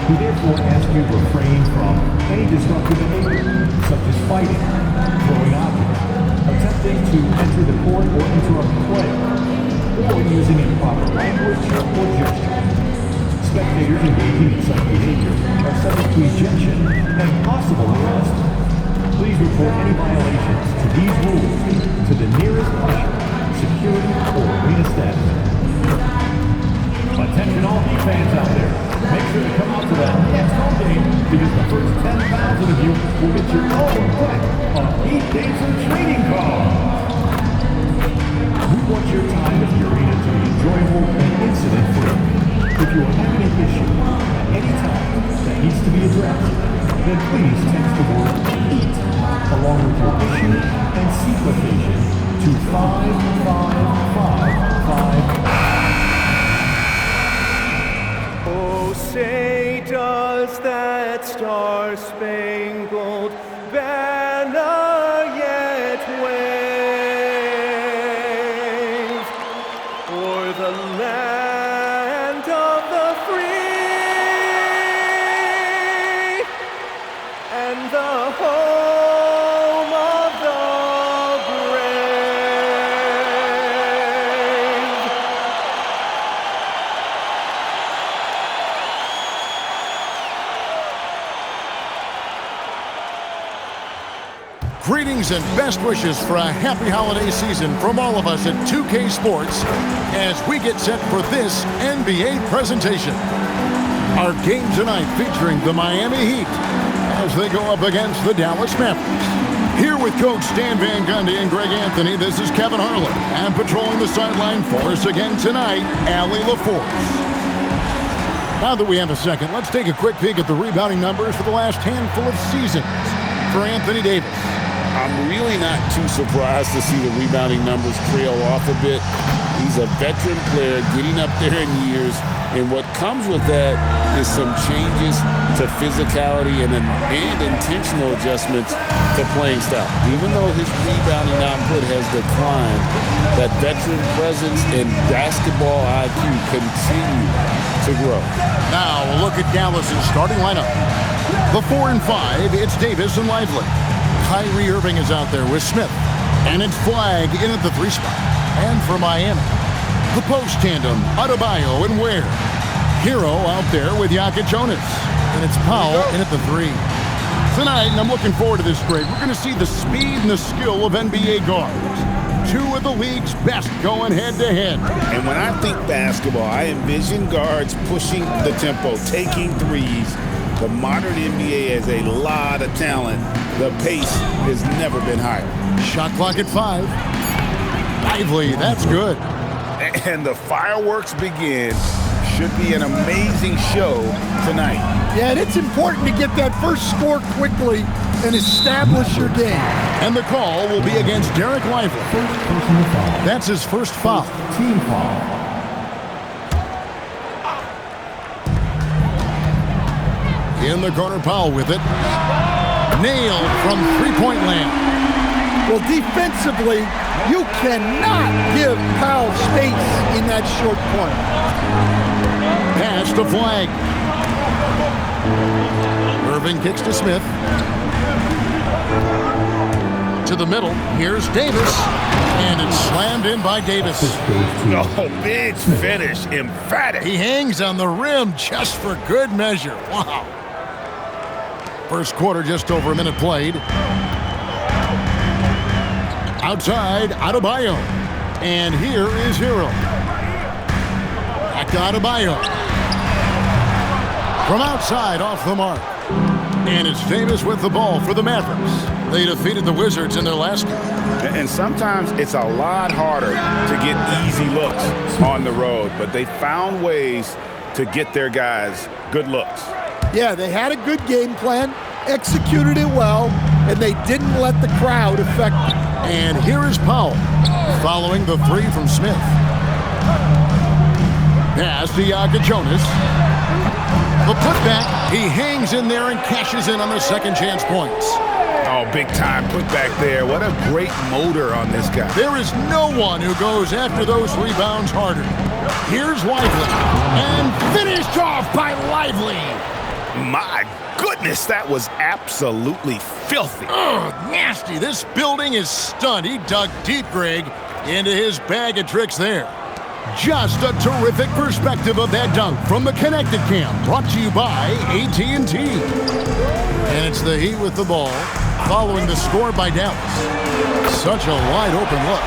We therefore ask you to refrain from any destructive behavior, such as fighting, throwing objects, attempting to enter the court or interrupt play, or using improper language or gestures. Spectators engaging in such behavior are subject to ejection and possible arrest. Please report any violations to these rules to the nearest usher, security, or arena staff. Attention all Heat fans out there. Make sure to come out to that next home game because the first 10,000 of you will get your own pack of Heat Dancer trading cards. We want your time at the arena to be enjoyable and incident-free. If you are having an issue at any time that needs to be addressed, then please text the word HEAT along with your issue and seat location to 55555. Oh, say does that star-spangled banner yet wave o'er the land of the free and the home of the brave. Greetings and best wishes for a happy holiday season from all of us at 2K Sports as we get set for this NBA presentation. Our game tonight featuring the Miami Heat as they go up against the Dallas Mavericks. Here with Coach Stan Van Gundy and Greg Anthony, this is Kevin Harlan. And patrolling the sideline for us again tonight, Allie LaForce. Now that we have a second, let's take a quick peek at the rebounding numbers for the last handful of seasons for Anthony Davis. I'm really not too surprised to see the rebounding numbers trail off a bit. He's a veteran player getting up there in years, and what comes with that is some changes to physicality and intentional adjustments to playing style. Even though his rebounding output has declined, that veteran presence and basketball IQ continue to grow. Now a look at Dallas's starting lineup. The 4 and 5, it's Davis and Lively. Kyrie Irving is out there with Smith. And it's Flagg in at the 3 spot. And for Miami, the post tandem, Adebayo and Ware. Hero out there with Jonas. And it's Powell in at the 3. Tonight, and I'm looking forward to this grade, we're going to see the speed and the skill of NBA guards. 2 of the league's best going head-to-head. And when I think basketball, I envision guards pushing the tempo, taking threes. The modern NBA has a lot of talent. The pace has never been higher. Shot clock at 5. Lively, that's good. And the fireworks begin. Should be an amazing show tonight. Yeah, and it's important to get that first score quickly and establish your game. And the call will be against Derek Lively. That's his first foul. Team foul. In the corner, Powell with it. Nailed from three-point land. Well, defensively, you cannot give Powell space in that short corner. Pass to Flagg. Irving kicks to Smith. To the middle. Here's Davis. And it's slammed in by Davis. Oh, big finish. Emphatic. He hangs on the rim just for good measure. Wow. First quarter, just over a minute played. Outside, Adebayo. And here is Hero. Back to Adebayo. From outside, off the mark. And it's Davis with the ball for the Mavericks. They defeated the Wizards in their last game. And sometimes it's a lot harder to get easy looks on the road, but they found ways to get their guys good looks. Yeah, they had a good game plan, executed it well, and they didn't let the crowd affect them. And here is Powell, following the 3 from Smith. Pass to Jonas. The putback, he hangs in there and cashes in on the second chance points. Oh, big time putback there. What a great motor on this guy. There is no one who goes after those rebounds harder. Here's Lively. And finished off by Lively. My goodness, that was absolutely filthy. Oh, nasty. This building is stunned. He dug deep, Greg, into his bag of tricks there. Just a terrific perspective of that dunk from the Connected Cam, brought to you by AT&T. And it's the Heat with the ball, following the score by Dallas. Such a wide-open look.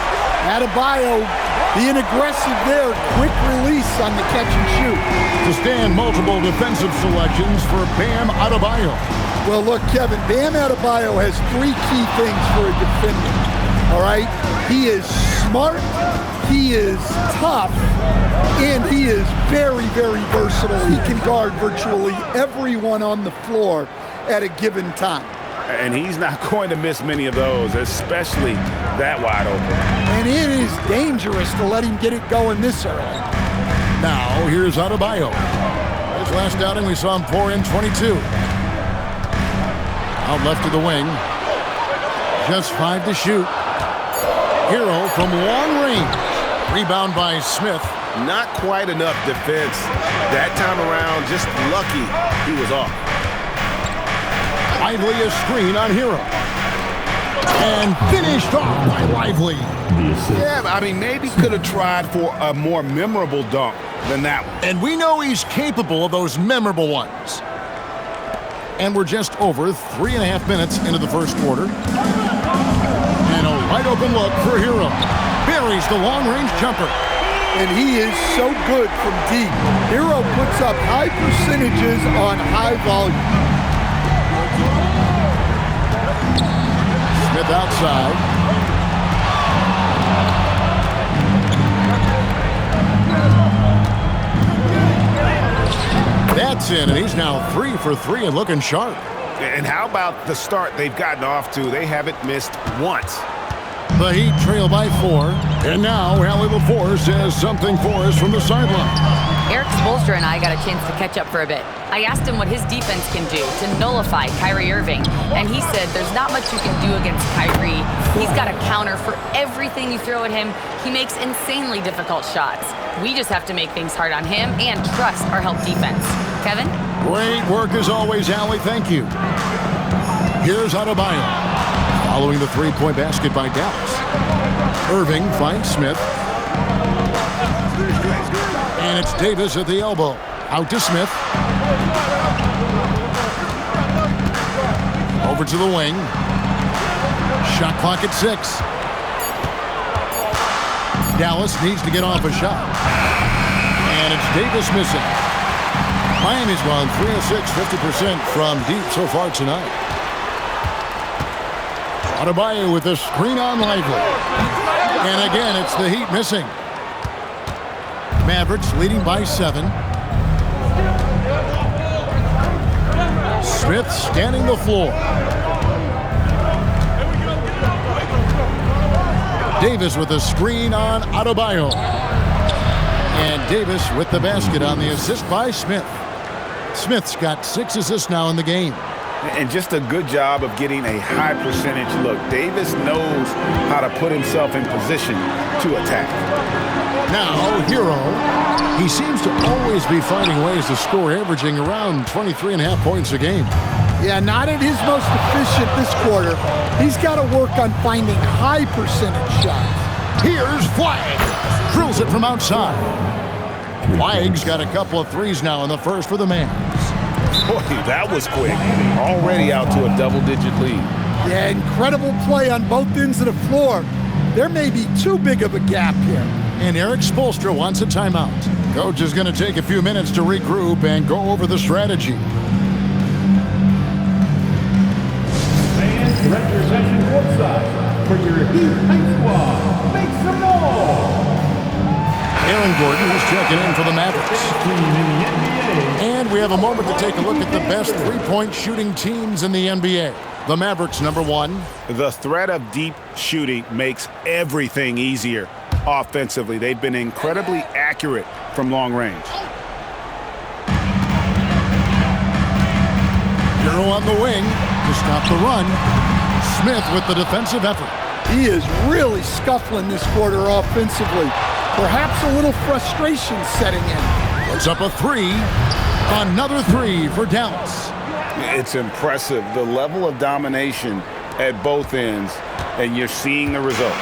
Adebayo being aggressive there. Quick release on the catch and shoot. To stand, multiple defensive selections for Bam Adebayo. Well, look, Kevin, Bam Adebayo has three key things for a defender. All right? He is smart, he is tough, and he is very, very versatile. He can guard virtually everyone on the floor at a given time. And he's not going to miss many of those, especially that wide open. And it is dangerous to let him get it going this early. Now, here's Adebayo. His last outing, we saw him pour in 22. Out left to the wing. Just 5 to shoot. Hero from long range. Rebound by Smith. Not quite enough defense. That time around, just lucky he was off. Lively a screen on Hero. And finished off by Lively. Yeah, I mean, maybe could have tried for a more memorable dunk than that one. And we know he's capable of those memorable ones. And we're just over 3.5 minutes into the first quarter. And a wide open look for Hero. Buries the long-range jumper. And he is so good from deep. Hero puts up high percentages on high volume. Smith outside. That's in, and he's now 3 for 3 and looking sharp. And how about the start they've gotten off to? They haven't missed once. The Heat trail by 4. And now Allie LaForce has something for us from the sideline. Eric Spoelstra and I got a chance to catch up for a bit. I asked him what his defense can do to nullify Kyrie Irving, and he said there's not much you can do against Kyrie. He's got a counter for everything you throw at him. He makes insanely difficult shots. We just have to make things hard on him and trust our help defense. Kevin? Great work as always, Allie. Thank you. Here's Adebayo. Following the three-point basket by Dallas. Irving finds Smith. And it's Davis at the elbow. Out to Smith. Over to the wing. Shot clock at 6. Dallas needs to get off a shot. And it's Davis missing. Miami's won 3 of 6, 50% from deep so far tonight. Adebayo with the screen on Lively. And again, it's the Heat missing. Mavericks leading by 7. Smith scanning the floor. Davis with a screen on Adebayo. And Davis with the basket on the assist by Smith. Smith's got 6 assists now in the game. And just a good job of getting a high percentage look. Davis knows how to put himself in position to attack. Now, Hero. He seems to always be finding ways to score, averaging around 23.5 points a game. Yeah, not at his most efficient this quarter. He's got to work on finding high percentage shots. Here's Flag. Drills it from outside. Flag's got a couple of threes now in the first for the Mavs. Boy, that was quick. Already out to a double-digit lead. Yeah, incredible play on both ends of the floor. There may be too big of a gap here. And Eric Spoelstra wants a timeout. Coach is going to take a few minutes to regroup and go over the strategy. Fans, direct your attention courtside for your Heat Hype Squad. Make some noise! Aaron Gordon is checking in for the Mavericks. And we have a moment to take a look at the best three-point shooting teams in the NBA. The Mavericks, number 1. The threat of deep shooting makes everything easier offensively. They've been incredibly accurate from long range. Hero on the wing to stop the run. Smith with the defensive effort. He is really scuffling this quarter offensively. Perhaps a little frustration setting in. Puts up a three. Another three for Dallas. It's impressive, the level of domination at both ends, and you're seeing the results.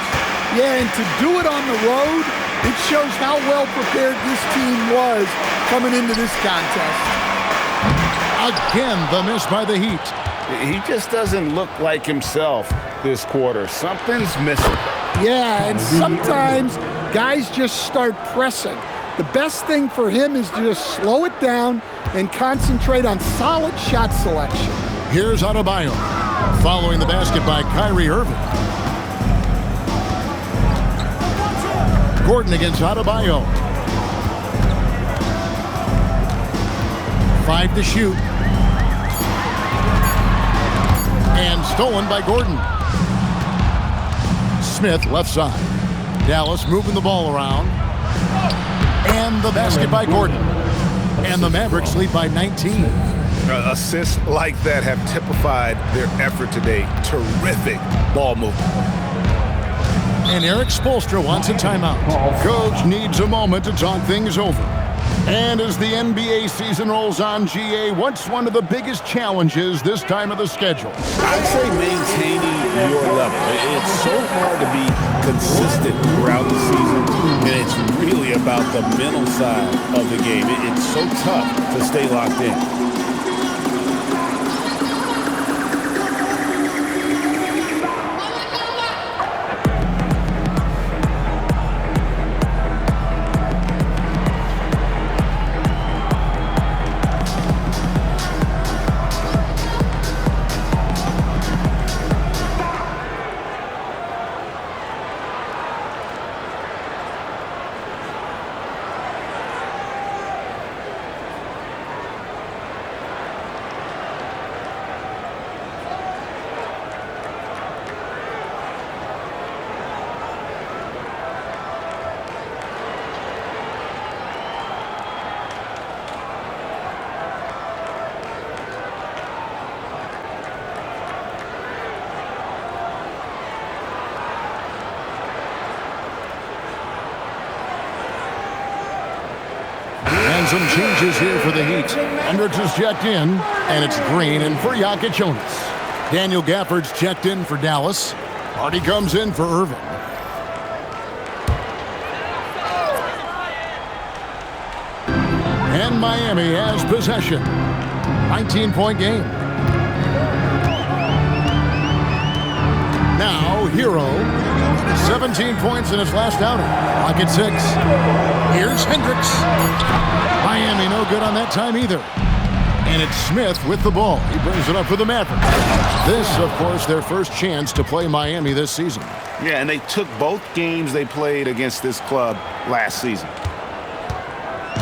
Yeah, and to do it on the road, it shows how well prepared this team was coming into this contest. Again, the miss by the Heat. He just doesn't look like himself this quarter. Something's missing. Yeah, and sometimes guys just start pressing. The best thing for him is to just slow it down and concentrate on solid shot selection. Here's Adebayo, following the basket by Kyrie Irving. Gordon against Adebayo. 5 to shoot. And stolen by Gordon. Smith left side. Dallas moving the ball around. And the basket by Gordon. And the Mavericks lead by 19. Assists like that have typified their effort today. Terrific ball movement. And Eric Spoelstra wants a timeout. Coach needs a moment to talk things over. And as the NBA season rolls on, GA, what's one of the biggest challenges this time of the schedule? I'd say maintaining your level. It's so hard to be consistent throughout the season, and it's really about the mental side of the game. It's so tough to stay locked in. Some changes here for the Heat. Hendricks is checked in, and it's Green in for Jokic Jonas. Daniel Gafford's checked in for Dallas. Hardy comes in for Irving. And Miami has possession. 19-point game. Now, Hero. 17 points in his last outing. Clock at 6. Here's Hendricks. Miami no good on that time either. And it's Smith with the ball. He brings it up for the Mavericks. This, of course, their first chance to play Miami this season. Yeah, and they took both games they played against this club last season.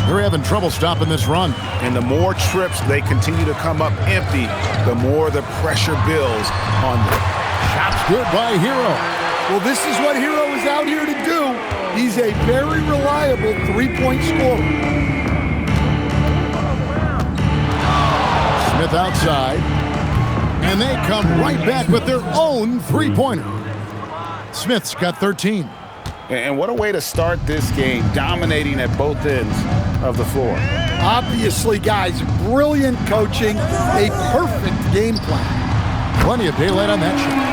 They're having trouble stopping this run. And the more trips they continue to come up empty, the more the pressure builds on them. Shots good by Hero. Well, this is what Hero is out here to do. He's a very reliable three-point scorer. Smith outside. And they come right back with their own three-pointer. Smith's got 13. And what a way to start this game, dominating at both ends of the floor. Obviously, guys, brilliant coaching, a perfect game plan. Plenty of daylight on that shot.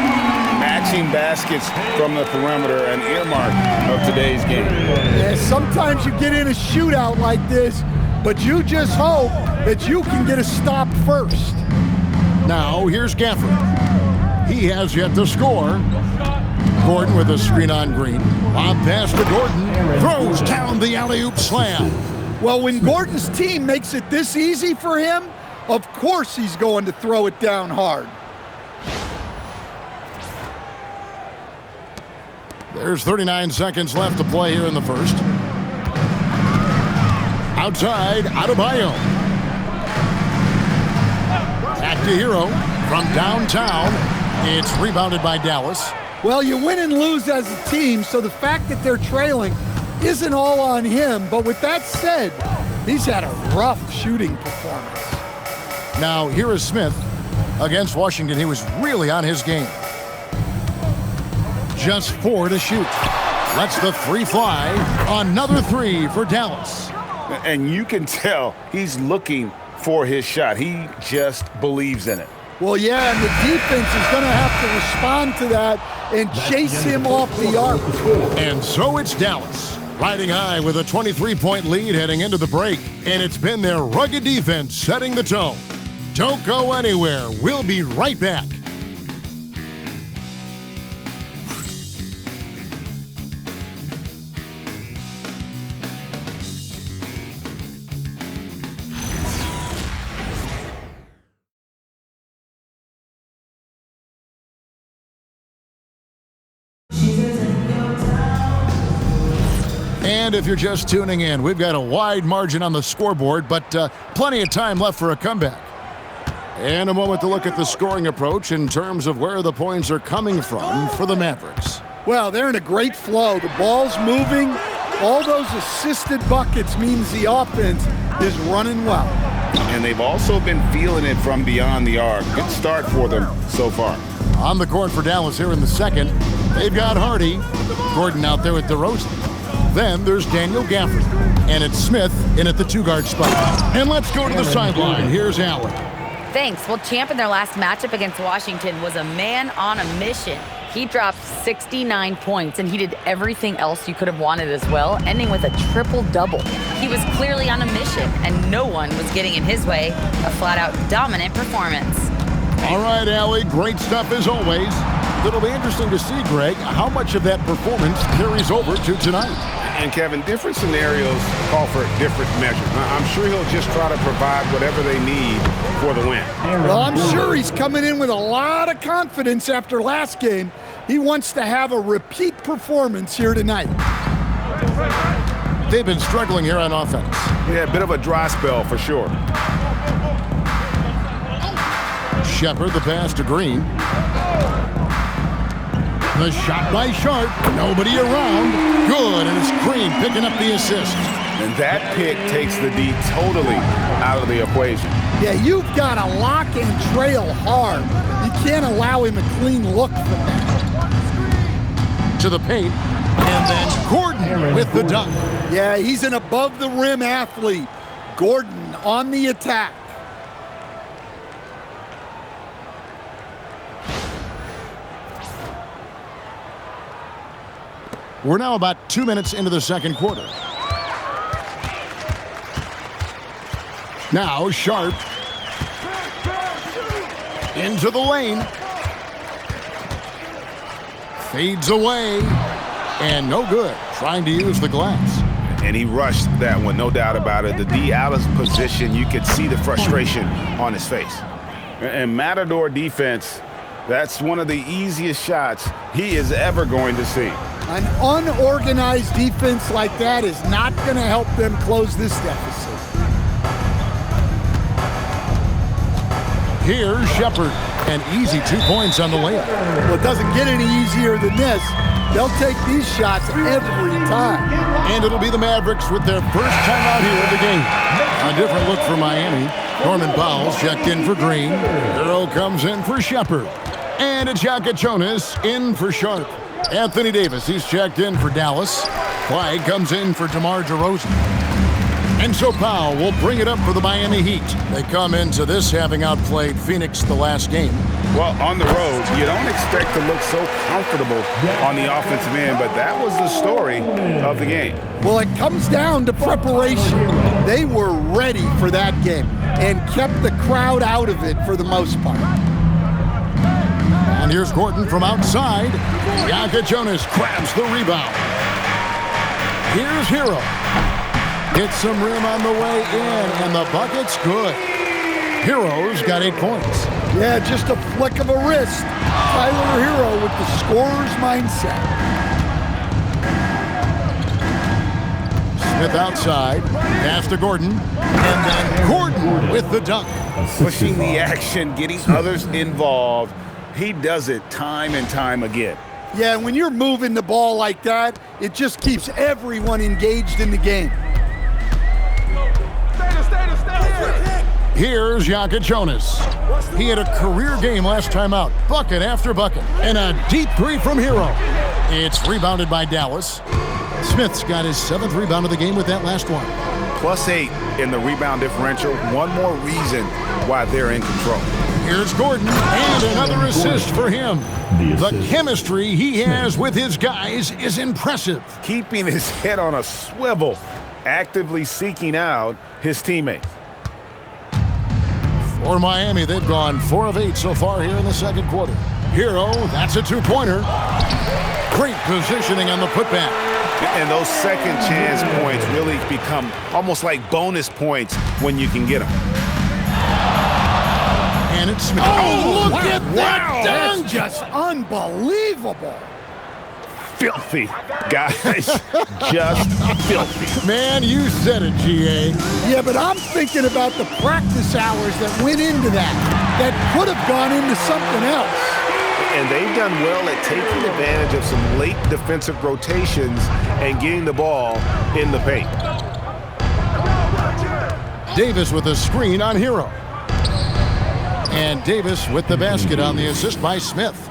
Matching baskets from the perimeter, an earmark of today's game. Yeah, sometimes you get in a shootout like this, but you just hope that you can get a stop first. Now, here's Gafford. He has yet to score. Gordon with a screen on Green. Lob pass to Gordon. Throws down the alley-oop slam. Well, when Gordon's team makes it this easy for him, of course he's going to throw it down hard. There's 39 seconds left to play here in the first. Outside, Adebayo. Back to Hero from downtown. It's rebounded by Dallas. Well, you win and lose as a team, so the fact that they're trailing isn't all on him. But with that said, he's had a rough shooting performance. Now, here is Smith against Washington. He was really on his game. Just 4 to shoot. Lets the three fly. Another three for Dallas. And you can tell he's looking for his shot. He just believes in it. Well, yeah, and the defense is going to have to respond to that and chase him off the arc. And so it's Dallas, riding high with a 23-point lead heading into the break. And it's been their rugged defense setting the tone. Don't go anywhere. We'll be right back. And if you're just tuning in, we've got a wide margin on the scoreboard, but plenty of time left for a comeback. And a moment to look at the scoring approach in terms of where the points are coming from for the Mavericks. Well, they're in a great flow. The ball's moving. All those assisted buckets means the offense is running well. And they've also been feeling it from beyond the arc. Good start for them so far. On the court for Dallas here in the second, they've got Hardy. Gordon out there with DeRozan. Then there's Daniel Gafford. And it's Smith in at the two-guard spot. And let's go to the sideline. Here's Allen. Thanks. Well, Champ in their last matchup against Washington was a man on a mission. He dropped 69 points, and he did everything else you could have wanted as well, ending with a triple-double. He was clearly on a mission, and no one was getting in his way. A flat-out dominant performance. All right, Allie, great stuff as always. It'll be interesting to see, Greg, how much of that performance carries over to tonight. And Kevin, different scenarios call for different measures. I'm sure he'll just try to provide whatever they need for the win. Well, I'm sure he's coming in with a lot of confidence after last game. He wants to have a repeat performance here tonight. They've been struggling here on offense. Yeah, a bit of a dry spell for sure. Sheppard, the pass to Green. The shot by Sharp. Nobody around. Good, and it's Green picking up the assist. And that pick takes the D totally out of the equation. Yeah, you've got to lock and trail hard. You can't allow him a clean look from that. To the paint, and then Gordon with the dunk. Yeah, he's an above-the-rim athlete. Gordon on the attack. We're now about 2 minutes into the second quarter. Now Sharp into the lane. Fades away. And no good. Trying to use the glass. And he rushed that one, no doubt about it. The D out of position, you could see the frustration on his face. And Matador defense, that's one of the easiest shots he is ever going to see. An unorganized defense like that is not going to help them close this deficit. Here's Sheppard. An easy 2 points on the layup. Well, it doesn't get any easier than this. They'll take these shots every time. And it'll be the Mavericks with their first time out here of the game. A different look for Miami. Norman Powell's checked in for Green. Earl comes in for Sheppard. And it's Jonas in for Sharp. Anthony Davis, he's checked in for Dallas. Clyde comes in for DeMar DeRozan. And so Powell will bring it up for the Miami Heat. They come into this having outplayed Phoenix the last game. Well, on the road, you don't expect to look so comfortable on the offensive end, but that was the story of the game. Well, it comes down to preparation. They were ready for that game and kept the crowd out of it for the most part. And here's Gordon from outside. Jonas grabs the rebound. Here's Hero. Gets some rim on the way in, and the bucket's good. Hero's got 8 points. Yeah, just a flick of a wrist. Tyler Hero with the scorer's mindset. Smith outside. Pass to Gordon. And then Gordon with the dunk. Pushing the action, getting others involved. He does it time and time again. Yeah, when you're moving the ball like that, it just keeps everyone engaged in the game. Here's Jonas. He had a career game last time out. Bucket after bucket. And a deep three from Hero. It's rebounded by Dallas. Smith's got his 7th rebound of the game with that last one. +8 in the rebound differential. One more reason why they're in control. Here's Gordon, and another assist for him. The chemistry he has with his guys is impressive. Keeping his head on a swivel, actively seeking out his teammates. For Miami, they've gone 4 of 8 so far here in the second quarter. Hero, that's a two-pointer. Great positioning on the putback. And those second chance points really become almost like bonus points when you can get them. And it's Smith. Oh, look at that Wow. dunk! That's just unbelievable. Filthy, guys. Just filthy. Man, you said it, G.A. Yeah, but I'm thinking about the practice hours that went into that could have gone into something else. And they've done well at taking advantage of some late defensive rotations and getting the ball in the paint. Davis with a screen on Hero. And Davis with the basket on the assist by Smith.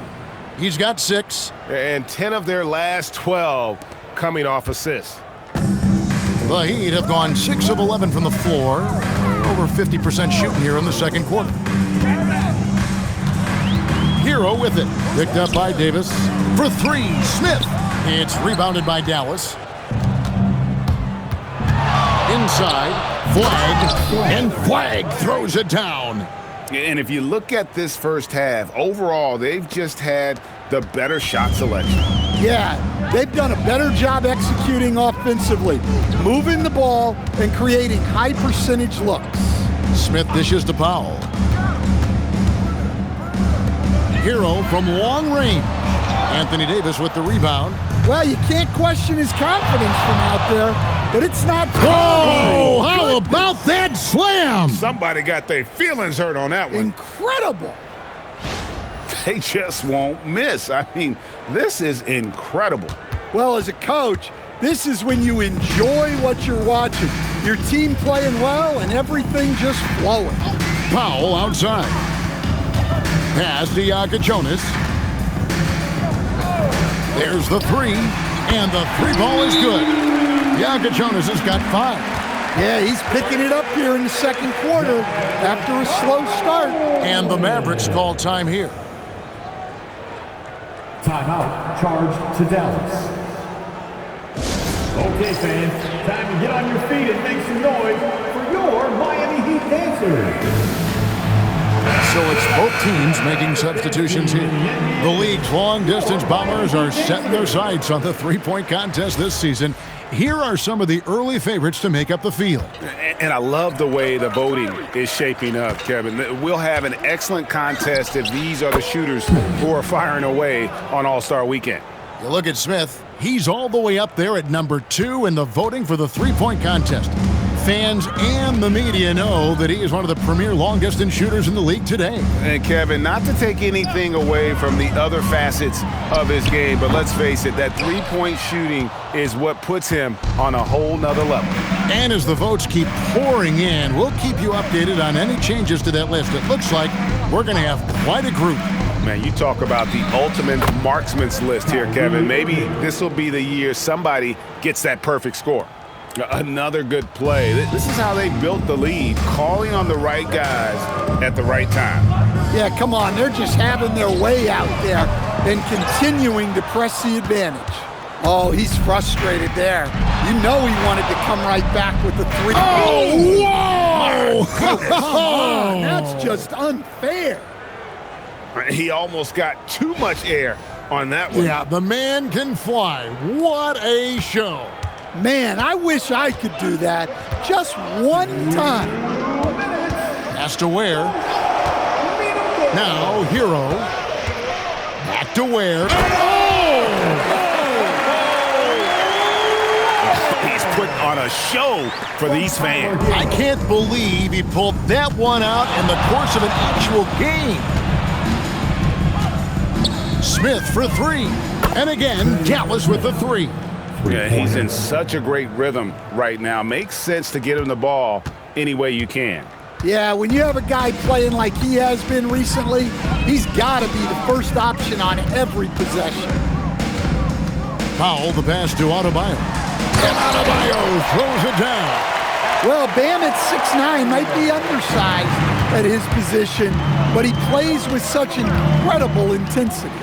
He's got 6. And 10 of their last 12 coming off assists. The Heat have gone 6 of 11 from the floor. Over 50% shooting here in the second quarter. Hero with it. Picked up by Davis. For 3, Smith. It's rebounded by Dallas. Inside. Flag. And Flag throws it down. And if you look at this first half, overall, they've just had the better shot selection. Yeah, they've done a better job executing offensively, moving the ball and creating high percentage looks. Smith dishes to Powell. Hero from long range. Anthony Davis with the rebound. Well, you can't question his confidence from out there, but it's not. Oh, how about that slam? Somebody got their feelings hurt on that one. Incredible. They just won't miss. I mean, this is incredible. Well, as a coach, this is when you enjoy what you're watching. Your team playing well and everything just flowing. Powell outside. Pass to Jonas. There's the 3, and the 3 ball is good. Jonas has got 5. Yeah, he's picking it up here in the second quarter after a slow start. And the Mavericks call time here. Timeout charged to Dallas. Okay, fans, time to get on your feet and make some noise for your Miami Heat dancers. So it's both teams making substitutions here. The league's long-distance Bombers are setting their sights on the three-point contest this season. Here are some of the early favorites to make up the field. And I love the way the voting is shaping up, Kevin. We'll have an excellent contest if these are the shooters who are firing away on All-Star Weekend. You look at Smith. He's all the way up there at number 2 in the voting for the three-point contest. Fans and the media know that he is one of the premier long-distance shooters in the league today. And Kevin, not to take anything away from the other facets of his game, but let's face it, that three-point shooting is what puts him on a whole nother level. And as the votes keep pouring in, we'll keep you updated on any changes to that list. It looks like we're going to have quite a group. Man, you talk about the ultimate marksman's list here, Kevin. Maybe this will be the year somebody gets that perfect score. Another good play. This is how they built the lead, calling on the right guys at the right time. Yeah, come on. They're just having their way out there and continuing to press the advantage. Oh, he's frustrated there. You know he wanted to come right back with the 3. Oh, whoa! Come on. That's just unfair. He almost got too much air on that one. Yeah, the man can fly. What a show. Man, I wish I could do that just one time. Pass to Ware. Now, Hero. Back to Ware. He's putting on a show for these fans. I can't believe he pulled that one out in the course of an actual game. Smith for 3. And again, Dallas with the 3. Yeah, he's in such a great rhythm right now. Makes sense to get him the ball any way you can. Yeah, when you have a guy playing like he has been recently, he's got to be the first option on every possession. Powell, the pass to Adebayo. And Adebayo throws it down. Well, Bam at 6'9" might be undersized at his position, but he plays with such incredible intensity.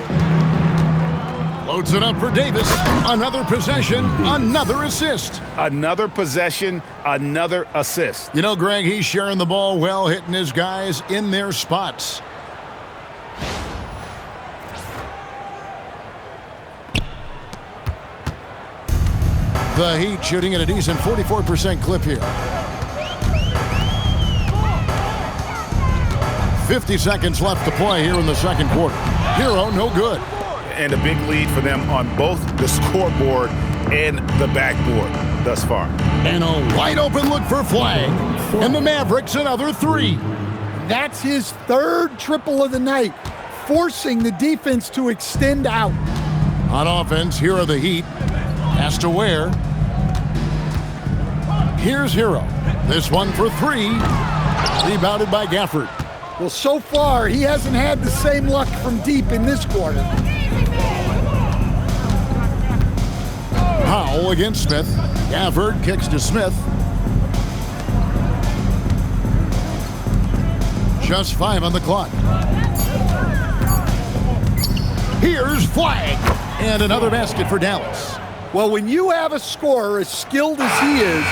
Loads it up for Davis. Another possession, another assist. Another possession, another assist. You know, Greg, he's sharing the ball well, hitting his guys in their spots. The Heat shooting at a decent 44% clip here. 50 seconds left to play here in the second quarter. Hero, no good. And a big lead for them on both the scoreboard and the backboard thus far. And a wide open look for Flag. And the Mavericks another three. That's his third triple of the night, forcing the defense to extend out. On offense, here are the Heat. Pass to Ware. Here's Hero. This one for three. Rebounded by Gafford. Well, so far, he hasn't had the same luck from deep in this quarter. Powell against Smith. Gafford kicks to Smith. Just 5 on the clock. Here's Flag. And another basket for Dallas. Well, when you have a scorer as skilled as he is,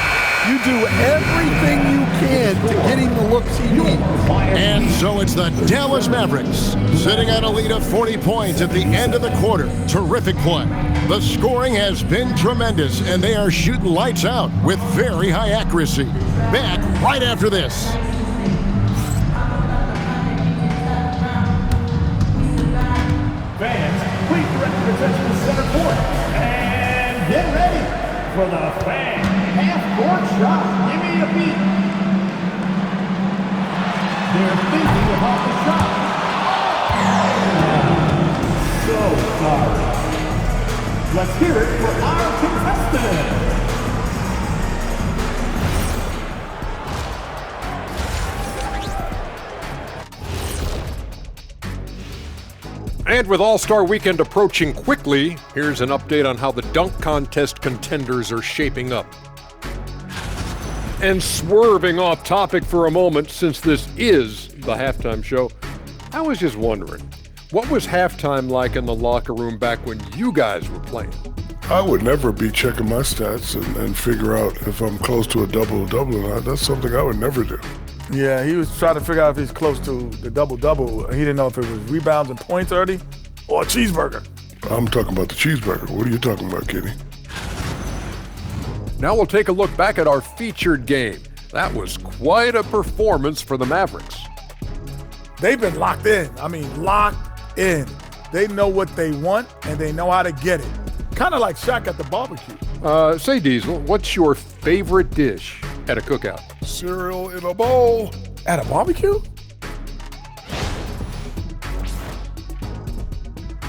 you do everything you can to get him the looks he needs. And so it's the Dallas Mavericks sitting on a lead of 40 points at the end of the quarter. Terrific play. The scoring has been tremendous, and they are shooting lights out with very high accuracy. Back right after this. Fans, please direct your attention to center court. And get ready for the fan half-court shot. Give me a beat. They're thinking about the shot. So sorry. Let's hear it for our contestant. And with All-Star Weekend approaching quickly, here's an update on how the dunk contest contenders are shaping up. And swerving off topic for a moment, since this is the halftime show, I was just wondering, what was halftime like in the locker room back when you guys were playing? I would never be checking my stats and figure out if I'm close to a double-double or not. That's something I would never do. Yeah, he was trying to figure out if he's close to the double-double. He didn't know if it was rebounds and points already or a cheeseburger. I'm talking about the cheeseburger. What are you talking about, Kenny? Now we'll take a look back at our featured game. That was quite a performance for the Mavericks. They've been locked in. I mean, locked in. They know what they want, and they know how to get it. Kind of like Shaq at the barbecue. Say, Diesel, what's your favorite dish at a cookout? Cereal in a bowl. At a barbecue?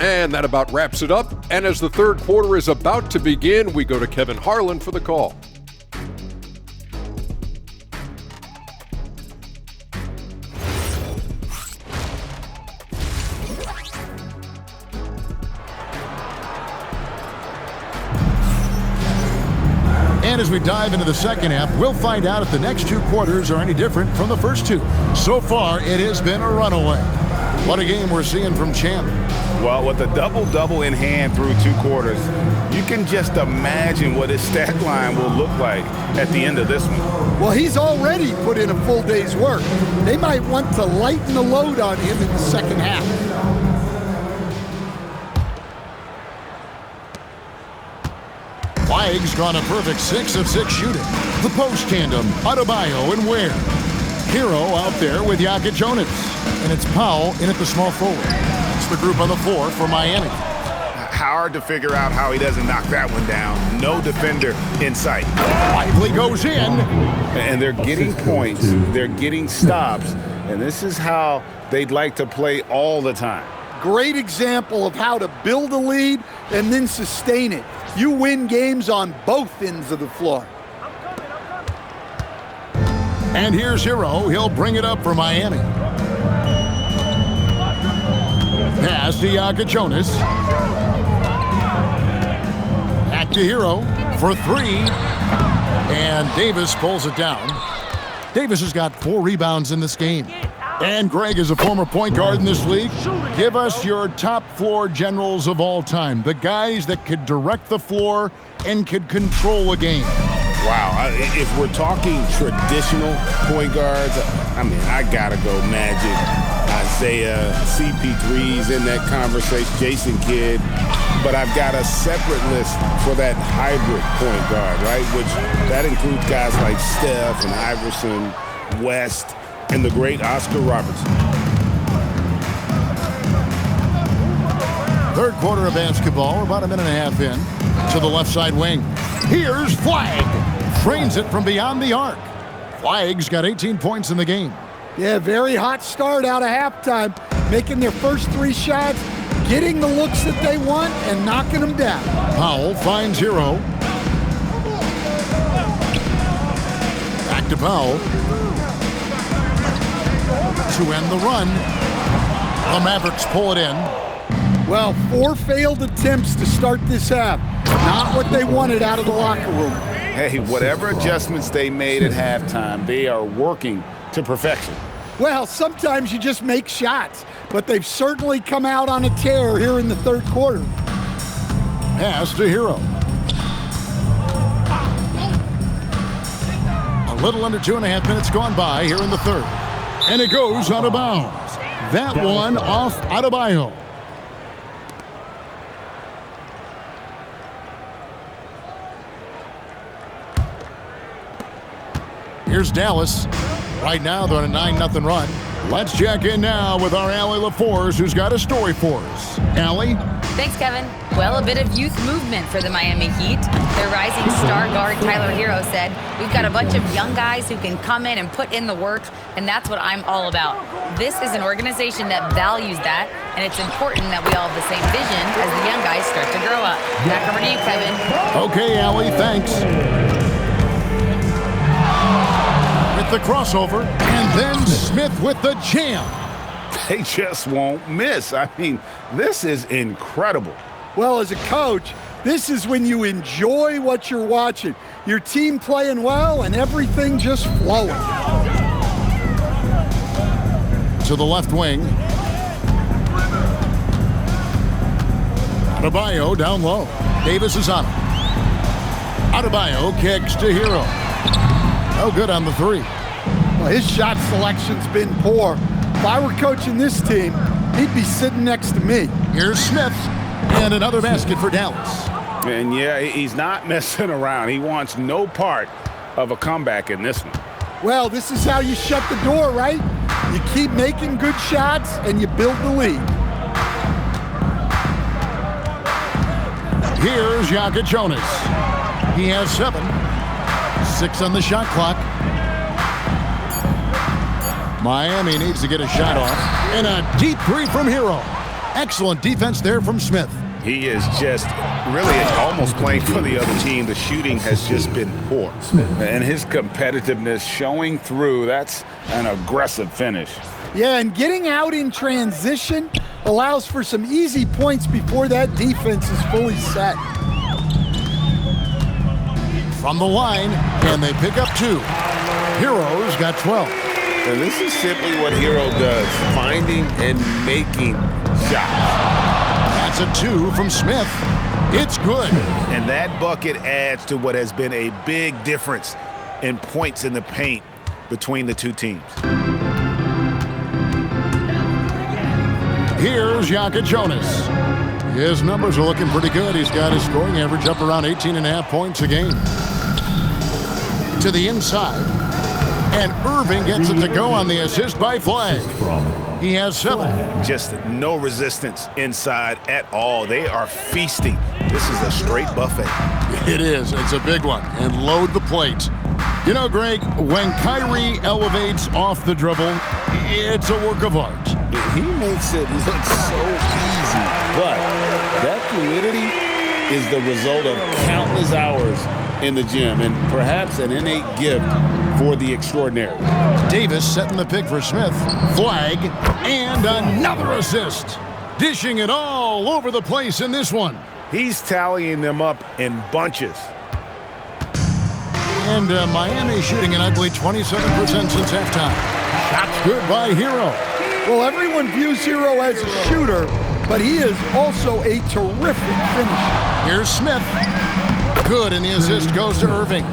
And that about wraps it up. And as the third quarter is about to begin, we go to Kevin Harlan for the call. And as we dive into the second half, we'll find out if the next two quarters are any different from the first two. So far, it has been a runaway. What a game we're seeing from Champ. Well, with a double-double in hand through two quarters, you can just imagine what his stat line will look like at the end of this one. Well, he's already put in a full day's work. They might want to lighten the load on him in the second half. Flag's gone a perfect 6 of 6 shooting. The post tandem, Adebayo and Ware. Hero out there with Jonas. And it's Powell in at the small forward. It's the group on the floor for Miami. Hard to figure out how he doesn't knock that one down. No defender in sight. Lively goes in. And they're getting points. They're getting stops. And this is how they'd like to play all the time. Great example of how to build a lead and then sustain it. You win games on both ends of the floor. And here's Hero. He'll bring it up for Miami. Pass to Jonas. Back to Hero for three. And Davis pulls it down. Davis has got 4 rebounds in this game. And Greg is a former point guard in this league. Give us your top floor generals of all time. The guys that could direct the floor and could control a game. Wow, if we're talking traditional point guards, I mean, I gotta go Magic, Isaiah, CP3's in that conversation, Jason Kidd. But I've got a separate list for that hybrid point guard, right? Which that includes guys like Steph and Iverson, West, and the great Oscar Robertson. Third quarter of basketball, about a minute and a half in. To the left side wing. Here's Flagg. Trains it from beyond the arc. Flagg's got 18 points in the game. Yeah, very hot start out of halftime. Making their first 3 shots, getting the looks that they want, and knocking them down. Powell finds Hero. Back to Powell. To end the run. The Mavericks pull it in. Well, 4 failed attempts to start this half. Not what they wanted out of the locker room. Hey, whatever adjustments they made at halftime, they are working to perfection. Well, sometimes you just make shots, but they've certainly come out on a tear here in the third quarter. Pass to Hero. A little under 2.5 minutes gone by here in the third. And it goes out of bounds. That one off Adebayo. Here's Dallas. Right now, they're on a 9-0 run. Let's check in now with our Allie LaForce, who's got a story for us. Allie? Thanks, Kevin. Well, a bit of youth movement for the Miami Heat. Their rising star guard, Tyler Hero, said, "We've got a bunch of young guys who can come in and put in the work, and that's what I'm all about." This is an organization that values that, and it's important that we all have the same vision as the young guys start to grow up. Back over to you, Kevin. Okay, Allie, thanks. With the crossover, and then Smith with the jam. They just won't miss. I mean, this is incredible. Well, as a coach, this is when you enjoy what you're watching. Your team playing well and everything just flowing. To the left wing. Adebayo down low. Davis is on it. Adebayo kicks to Hero. Oh, good on the 3. Well, his shot selection's been poor. If I were coaching this team, he'd be sitting next to me. Here's Smith, and another basket for Dallas. And yeah, he's not messing around. He wants no part of a comeback in this one. Well, this is how you shut the door, right? You keep making good shots, and you build the lead. Here's Jonas. He has 7. 6 on the shot clock. Miami needs to get a shot off. And a deep 3 from Hero. Excellent defense there from Smith. He is just really almost playing for the other team. The shooting has just been poor. And his competitiveness showing through. That's an aggressive finish. Yeah, and getting out in transition allows for some easy points before that defense is fully set. From the line, and they pick up 2. Hero's got 12. And this is simply what Hero does, finding and making shots. That's a 2 from Smith. It's good. And that bucket adds to what has been a big difference in points in the paint between the two teams. Here's Jonas. His numbers are looking pretty good. He's got his scoring average up around 18.5 points a game. To the inside. And Irving gets it to go on the assist by Flagg. He has 7. Just no resistance inside at all. They are feasting. This is a straight buffet. It is. It's a big one. And load the plate. You know, Greg, when Kyrie elevates off the dribble, it's a work of art. He makes it look so easy. But that fluidity is the result of countless hours in the gym and perhaps an innate gift for the extraordinary. Davis setting the pick for Smith. Flagg, and another assist. Dishing it all over the place in this one. He's tallying them up in bunches. And Miami shooting an ugly 27% since halftime. Shots good by Hero. Well, everyone views Hero as a shooter, but he is also a terrific finisher. Here's Smith. Good, and the assist goes to Irving.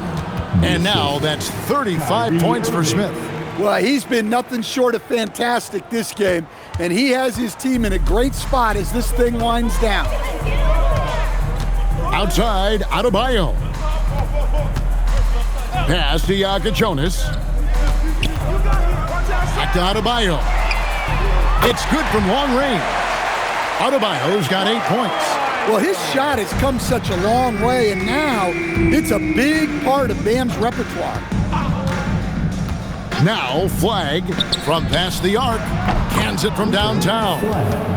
And now that's 35 points for Smith. Well, he's been nothing short of fantastic this game, and he has his team in a great spot as this thing winds down. Outside, Adebayo. Pass to Jonas. Back to Adebayo. It's good from long range. Adebayo's got 8 points. Well, his shot has come such a long way, and now it's a big part of Bam's repertoire. Now Flag from past the arc. Cans it from downtown.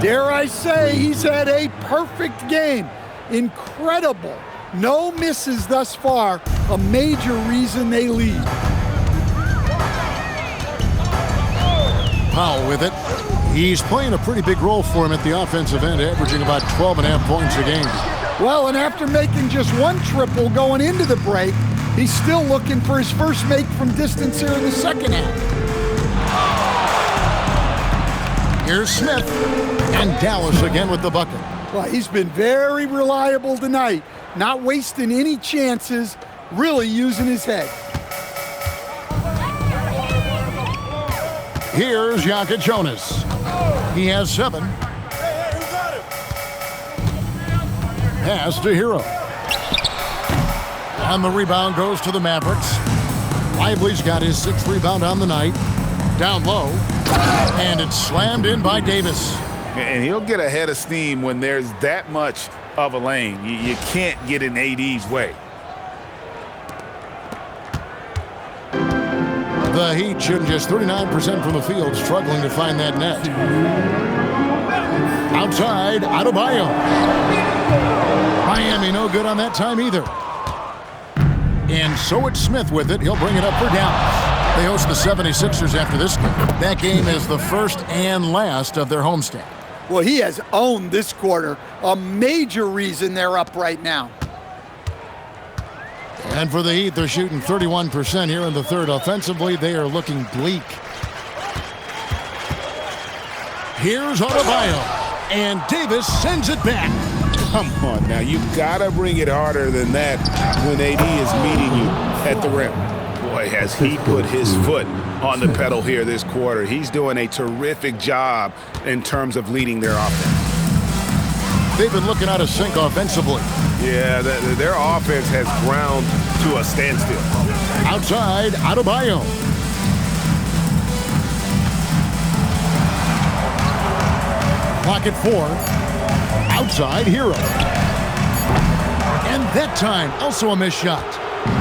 Dare I say, he's had a perfect game. Incredible. No misses thus far. A major reason they lead. Powell with it. He's playing a pretty big role for him at the offensive end, averaging about 12.5 points a game. Well, and after making just one triple going into the break, he's still looking for his first make from distance here in the second half. Here's Smith, and Dallas again with the bucket. Well, he's been very reliable tonight, not wasting any chances, really using his head. Here's Jonas. He has 7. Pass to Hero. And the rebound goes to the Mavericks. Lively's got his 6th rebound on the night. Down low. And it's slammed in by Davis. And he'll get ahead of steam when there's that much of a lane. You can't get in AD's way. The Heat shooting just 39% from the field, struggling to find that net. Outside, Adebayo. Miami no good on that time either. And so it's Smith with it. He'll bring it up for Dallas. They host the 76ers after this game. That game is the first and last of their homestand. Well, he has owned this quarter. A major reason they're up right now. And for the Heat, they're shooting 31% here in the third. Offensively, they are looking bleak. Here's Adebayo, and Davis sends it back. Come on now, you gotta bring it harder than that when AD is meeting you at the rim. Boy, has he put his foot on the pedal here this quarter. He's doing a terrific job in terms of leading their offense. They've been looking out of sync offensively. Yeah, their offense has ground to a standstill. Outside, Adebayo. Clock at 4. Outside, Hero. And that time, also a missed shot.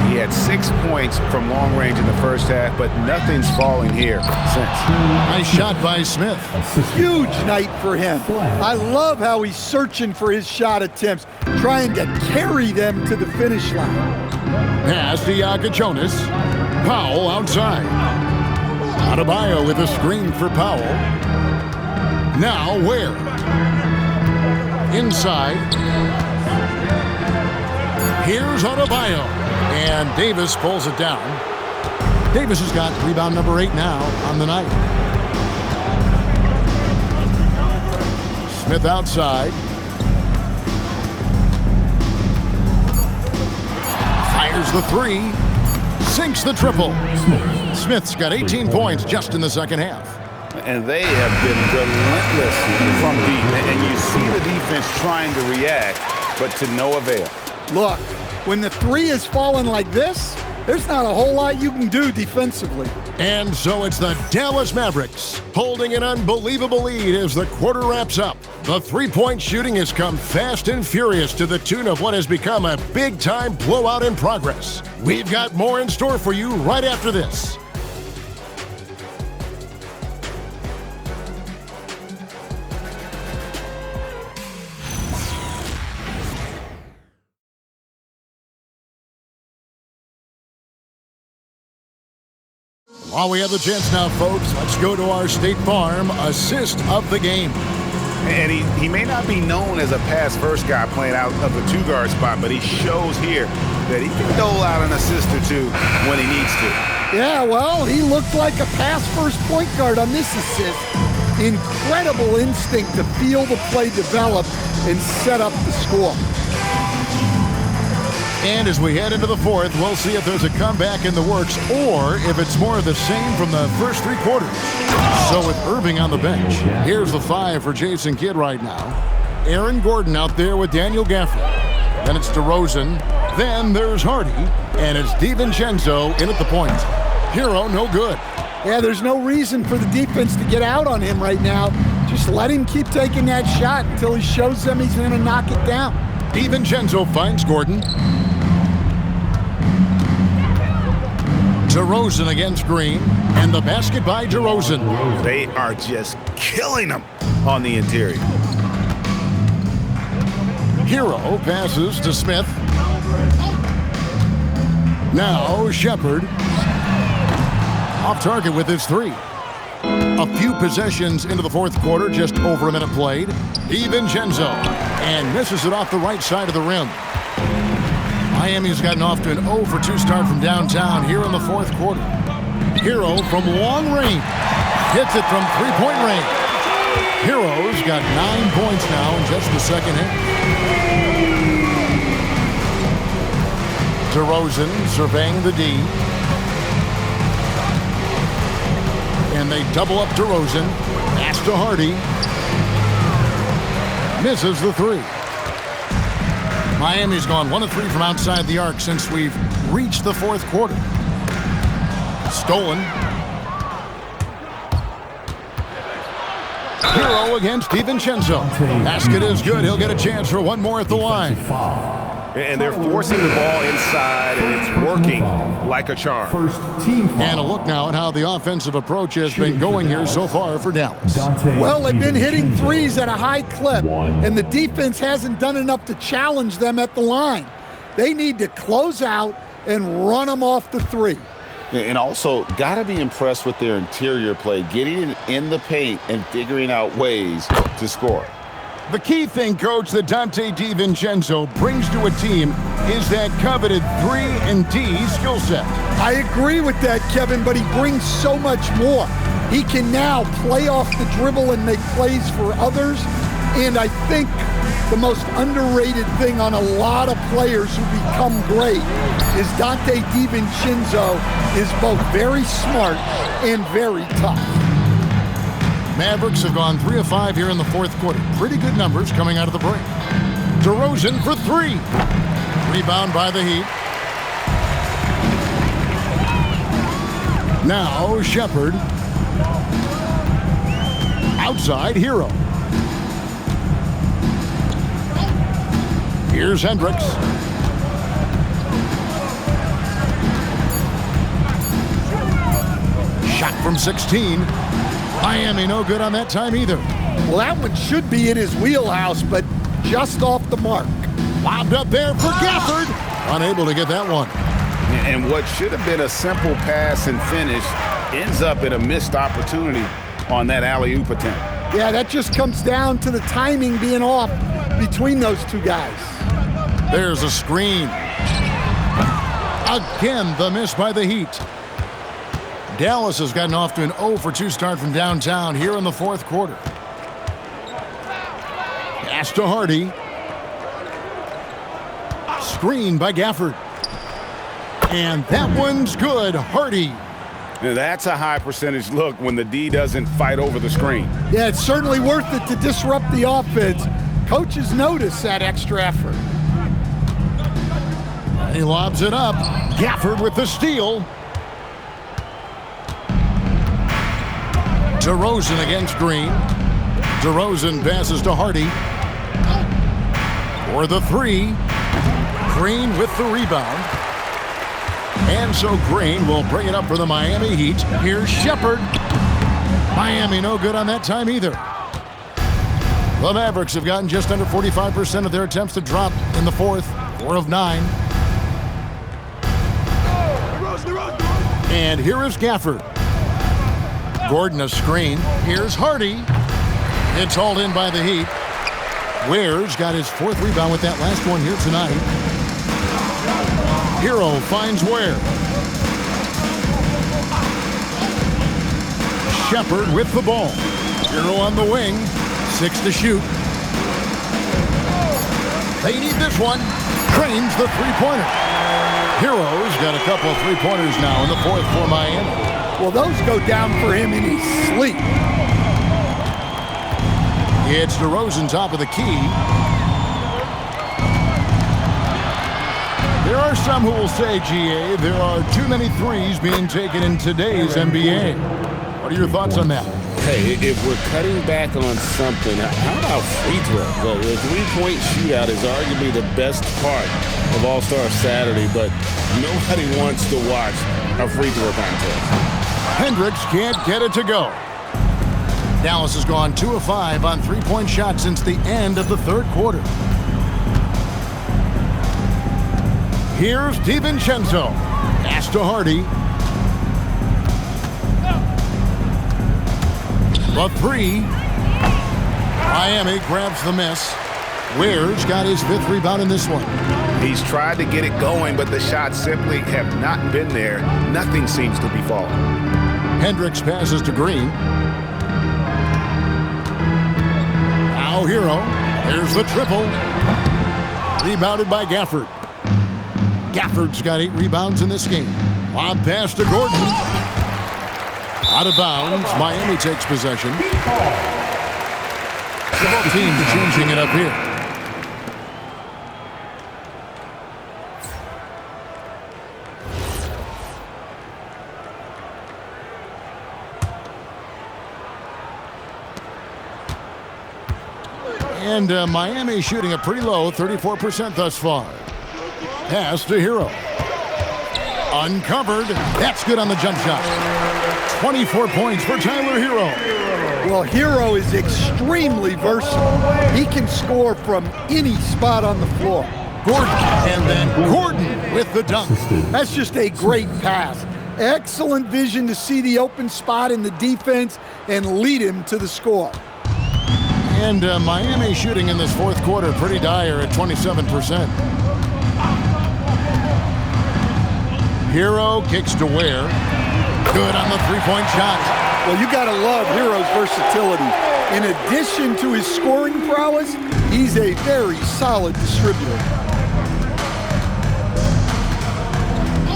He had 6 points from long range in the first half, but nothing's falling here since. Nice shot by Smith. Huge night for him. I love how he's searching for his shot attempts, trying to carry them to the finish line. Pass to Jonas. Powell outside. Adebayo with a screen for Powell. Now where? Inside. Here's Adebayo. And Davis pulls it down. Davis has got rebound number 8 now on the night. Smith outside. Fires the 3. Sinks the triple. Smith's got 18 points just in the second half. And they have been relentless from deep. And you see the defense trying to react, but to no avail. Look, when the 3 is falling like this, there's not a whole lot you can do defensively. And so it's the Dallas Mavericks holding an unbelievable lead as the quarter wraps up. The three-point shooting has come fast and furious to the tune of what has become a big-time blowout in progress. We've got more in store for you right after this. While we have the chance now, folks, let's go to our State Farm assist of the game. And he may not be known as a pass-first guy playing out of the 2-guard spot, but he shows here that he can dole out an assist or two when he needs to. Yeah, well, he looked like a pass-first point guard on this assist. Incredible instinct to feel the play develop and set up the score. And as we head into the fourth, we'll see if there's a comeback in the works or if it's more of the same from the first three quarters. So with Irving on the bench, here's the 5 for Jason Kidd right now. Aaron Gordon out there with Daniel Gafford. Then it's DeRozan. Then there's Hardy. And it's DiVincenzo in at the point. Hero no good. Yeah, there's no reason for the defense to get out on him right now. Just let him keep taking that shot until he shows them he's going to knock it down. DiVincenzo finds Gordon. DeRozan against Green, and the basket by DeRozan. They are just killing him on the interior. Hero passes to Smith. Now Sheppard. Off target with his 3. A few possessions into the fourth quarter, just over a minute played. DiVincenzo, and misses it off the right side of the rim. Miami's gotten off to an 0 for 2 start from downtown here in the fourth quarter. Hero from long range. Hits it from three-point range. Hero's got 9 points now in just the second half. DeRozan surveying the D. And they double up DeRozan. Pass to Hardy. Misses the 3. Miami's gone 1 of 3 from outside the arc since we've reached the fourth quarter. Stolen. Hero against DiVincenzo. Basket is good. He'll get a chance for one more at the line. And they're forcing the ball inside, and it's working like a charm. First team foul. And a look now at how the offensive approach has been going here so far for Dallas. Well, they've been hitting threes at a high clip, and the defense hasn't done enough to challenge them at the line. They need to close out and run them off the 3. And also, got to be impressed with their interior play, getting it in the paint and figuring out ways to score. The key thing, Coach, that Dante DiVincenzo brings to a team is that coveted 3-and-D skill set. I agree with that, Kevin, but he brings so much more. He can now play off the dribble and make plays for others. And I think the most underrated thing on a lot of players who become great is Dante DiVincenzo is both very smart and very tough. Mavericks have gone 3 of 5 here in the fourth quarter. Pretty good numbers coming out of the break. DeRozan for 3. Rebound by the Heat. Now Sheppard. Outside Hero. Here's Hendricks. Shot from 16. Miami no good on that time either. Well, that one should be in his wheelhouse, but just off the mark. Lobbed up there for Gafford. Unable to get that one. And what should have been a simple pass and finish ends up in a missed opportunity on that alley-oop attempt. Yeah, that just comes down to the timing being off between those two guys. There's a screen. Again, the miss by the Heat. Dallas has gotten off to an 0 for 2 start from downtown here in the fourth quarter. Pass to Hardy. Screen by Gafford. And that one's good. Hardy. Now that's a high percentage look when the D doesn't fight over the screen. Yeah, it's certainly worth it to disrupt the offense. Coaches notice that extra effort. He lobs it up. Gafford with the steal. DeRozan against Green. DeRozan passes to Hardy. For the 3. Green with the rebound. And so Green will bring it up for the Miami Heat. Here's Sheppard. Miami no good on that time either. The Mavericks have gotten just under 45% of their attempts to drop in the fourth. 4 of 9. And here is Gafford. Gordon a screen. Here's Hardy. It's hauled in by the Heat. Ware's got his 4th rebound with that last one here tonight. Hero finds Ware. Sheppard with the ball. Hero on the wing. 6 to shoot. They need this one. Cranes the three-pointer. Hero's got a couple of three-pointers now in the fourth for Miami. Well, those go down for him in his sleep. It's DeRozan top of the key. There are some who will say, GA, there are too many threes being taken in today's NBA. What are your thoughts on that? Hey, if we're cutting back on something, how about free throw? The three-point shootout is arguably the best part of All-Star Saturday, but nobody wants to watch a free throw contest. Hendricks can't get it to go. Dallas has gone 2 of 5 on three-point shots since the end of the third quarter. Here's DiVincenzo. Pass to Hardy. The three. Miami grabs the miss. Ware's got his 5th rebound in this one. He's tried to get it going, but the shots simply have not been there. Nothing seems to be falling. Hendricks passes to Green. Now Hero. There's the triple. Rebounded by Gafford. Gafford's got 8 rebounds in this game. Lob pass to Gordon. Out of bounds. Miami takes possession. Both teams changing it up here. And Miami shooting a pretty low 34% thus far. Pass to Hero. Uncovered. That's good on the jump shot. 24 points for Tyler Hero. Well, Hero is extremely versatile. He can score from any spot on the floor. Gordon, and then Gordon with the dunk. That's just a great pass. Excellent vision to see the open spot in the defense and lead him to the score. And Miami shooting in this fourth quarter pretty dire at 27%. Hero kicks to Ware. Good on the three-point shot. Well, you got to love Hero's versatility. In addition to his scoring prowess, he's a very solid distributor.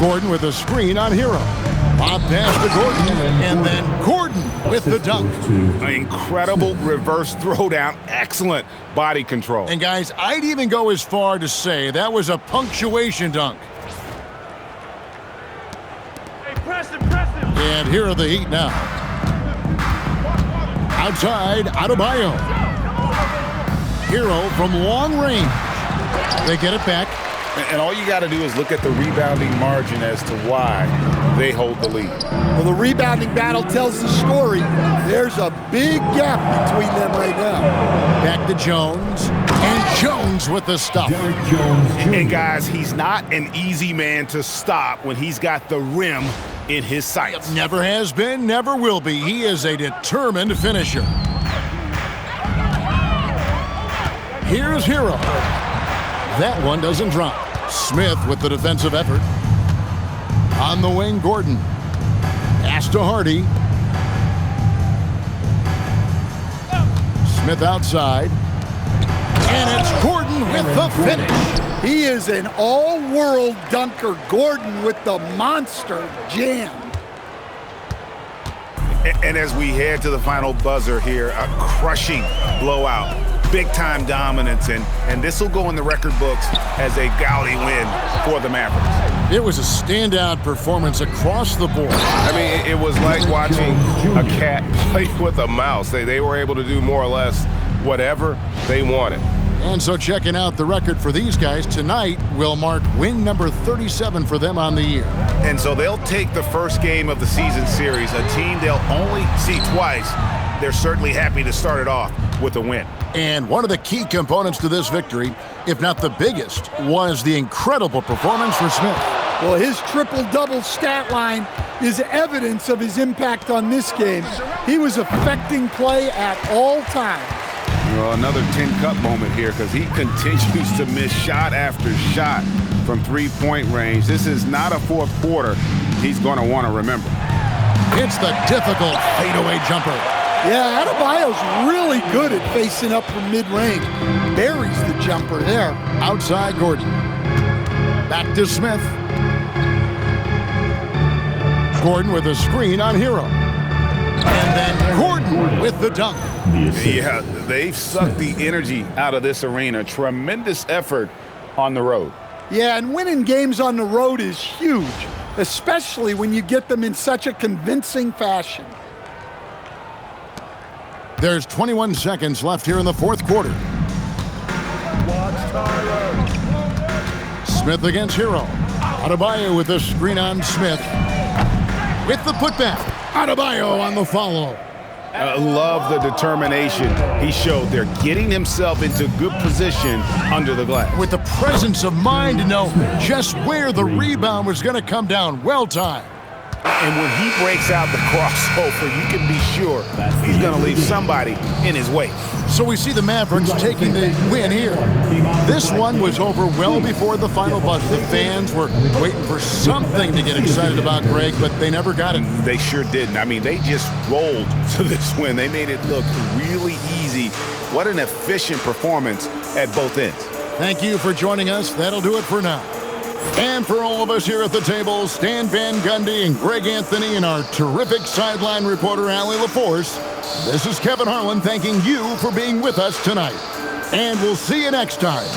Gordon with a screen on Hero. Lob pass to Gordon, and then Gordon with the dunk. An incredible reverse throwdown. Excellent body control. And guys, I'd even go as far to say that was a punctuation dunk. And here are the Heat now. Outside, Adebayo. Hero from long range. They get it back. And all you got to do is look at the rebounding margin as to why they hold the lead. Well, the rebounding battle tells the story. There's a big gap between them right now. Back to Jones. And Jones with the stop. And guys, he's not an easy man to stop when he's got the rim in his sights. Never has been, never will be. He is a determined finisher. Here's Hero. That one doesn't drop. Smith with the defensive effort. On the wing, Gordon. Pass to Hardy. Smith outside. And it's Gordon with the finish. He is an all-world dunker. Gordon with the monster jam. And as we head to the final buzzer here, a crushing blowout. Big-time dominance, and this will go in the record books as a gaudy win for the Mavericks. It was a standout performance across the board. I mean, it was like watching a cat play with a mouse. They were able to do more or less whatever they wanted. And so checking out the record for these guys tonight will mark win number 37 for them on the year. And so they'll take the first game of the season series, a team they'll only see twice. They're certainly happy to start it off with a win. And one of the key components to this victory, if not the biggest, was the incredible performance for Smith. Well, his triple-double stat line is evidence of his impact on this game. He was affecting play at all times. Well, another tin cup moment here because he continues to miss shot after shot from three-point range. This is not a fourth quarter he's going to want to remember. It's the difficult fadeaway jumper. Yeah, Adebayo's really good at facing up from mid-range. Buries the jumper there. Outside Gordon. Back to Smith. Gordon with a screen on Hero. And then Gordon with the dunk. Yeah, they've sucked the energy out of this arena. Tremendous effort on the road. Yeah, and winning games on the road is huge, especially when you get them in such a convincing fashion. There's 21 seconds left here in the fourth quarter. Smith against Hero. Adebayo with the screen on Smith. With the putback. Adebayo on the follow. Love the determination he showed there, getting himself into good position under the glass. With the presence of mind to know just where the rebound was going to come down. Well timed. And when he breaks out the crossover, you can be sure he's going to leave somebody in his way. So we see the Mavericks taking the win here. This one was over well before the final buzzer. The fans were waiting for something to get excited about, Greg, but they never got it. They sure didn't. I mean, they just rolled to this win. They made it look really easy. What an efficient performance at both ends. Thank you for joining us. That'll do it for now. And for all of us here at the table, Stan Van Gundy and Greg Anthony and our terrific sideline reporter, Allie LaForce, this is Kevin Harlan thanking you for being with us tonight. And we'll see you next time